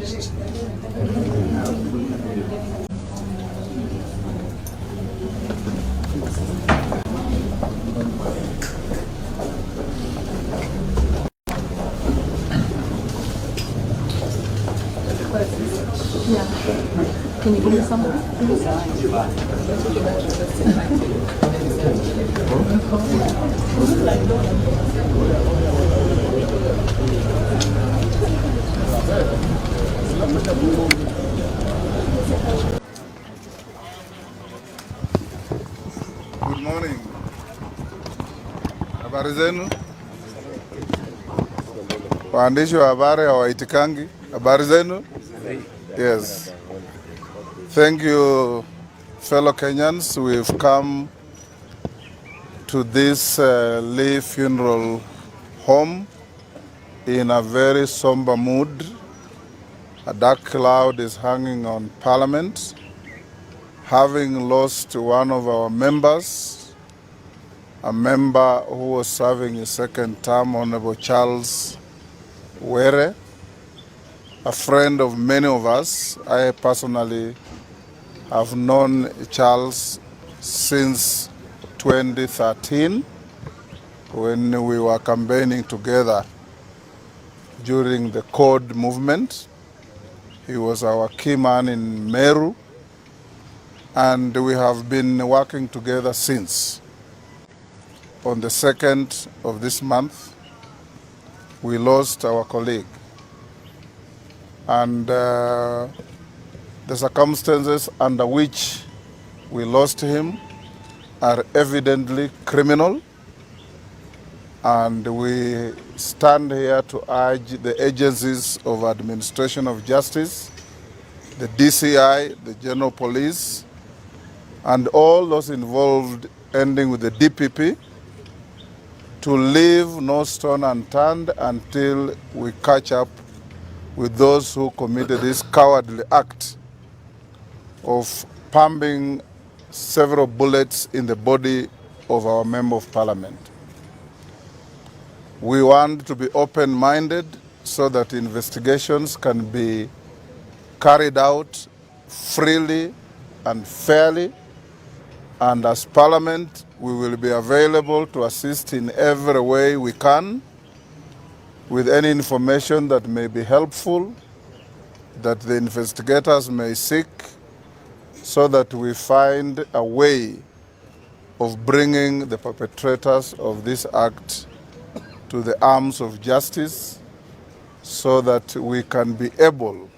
Yeah. Can you give me some? Good morning. Habari zenu? Waandishi wa habari hawaitikangi. Habari zenu? Yes. Thank you, fellow Kenyans. We've come to this Lee Funeral home in a very somber mood. A dark cloud is hanging on Parliament. Having lost one of our members, a member who was serving his second term, Honorable Charles Wer, a friend of many of us. I personally have known Charles since 2013 when we were campaigning together during the Code movement. He was our key man in Meru, and we have been working together since. On the 2nd of this month, we lost our colleague. And the circumstances under which we lost him are evidently criminal. And we stand here to urge the agencies of administration of justice, the DCI, the General Police, and all those involved, ending with the DPP, to leave no stone unturned until we catch up with those who committed this cowardly act of pumping several bullets in the body of our Member of Parliament. We want to be open-minded so that investigations can be carried out freely and fairly. And as Parliament, we will be available to assist in every way we can with any information that may be helpful, that the investigators may seek, so that we find a way of bringing the perpetrators of this act to the arms of justice, so that we can be able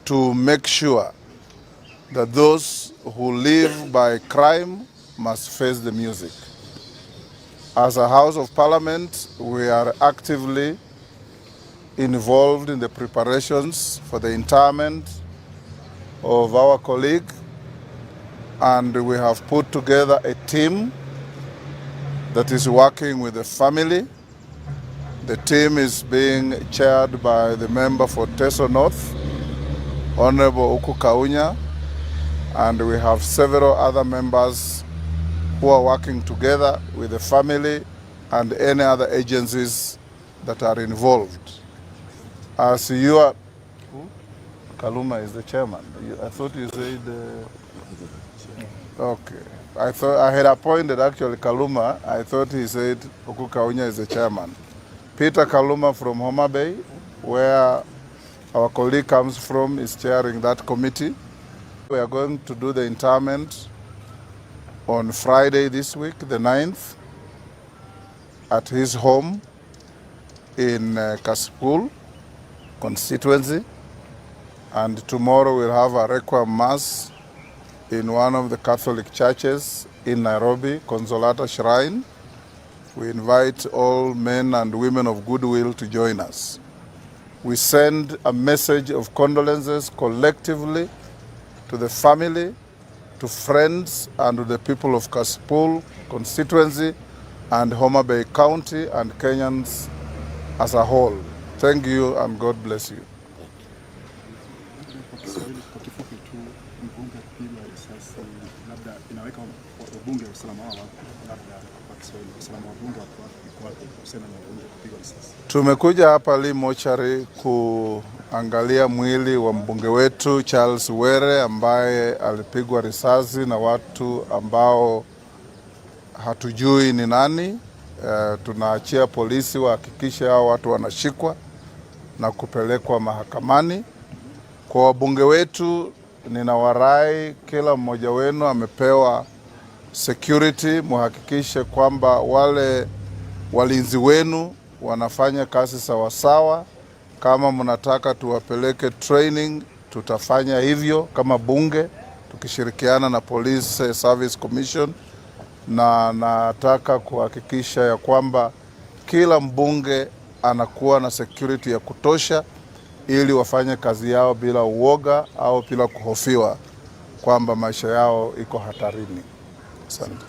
to make sure that those who live by crime must face the music. As a House of Parliament, we are actively involved in the preparations for the interment of our colleague, and we have put together a team that is working with the family. The team is being chaired by the member for Teso North, Honorable Kaunya, and we have several other members who are working together with the family and any other agencies that are involved. As you are, Kaluma is the chairman. I thought you said, okay. I thought I had appointed actually Kaluma. I thought he said Oku Kaunya is the chairman. Peter Kaluma from Homa Bay, where our colleague comes from, is chairing that committee. We are going to do the interment on Friday this week, the 9th, at his home in Kasipul constituency. And tomorrow we'll have a requiem mass in one of the Catholic churches in Nairobi, Consolata Shrine. We invite all men and women of goodwill to join us. We send a message of condolences collectively to the family, to friends, and to the people of Kasipul constituency and Homa Bay County and Kenyans as a whole. Thank you and God bless you. Tumekuja hapa Lee Mochari tumeangalia mwili wa mbunge wetu Charles Wer ambaye alipigwa risasi na watu ambao hatujui ni nani. Tunaachia polisi wahakikishe hao watu wanashikwa na kupelekwa mahakamani. Kwa wabunge wetu, ninawarai kila mmoja wenu amepewa security, muhakikishe kwamba wale walinzi wenu wanafanya kazi sawasawa. Kama mnataka tuwapeleke training, tutafanya hivyo kama bunge tukishirikiana na Police Service Commission, na nataka kuhakikisha ya kwamba kila mbunge anakuwa na security ya kutosha ili wafanye kazi yao bila uoga au bila kuhofiwa kwamba maisha yao iko hatarini. Asante.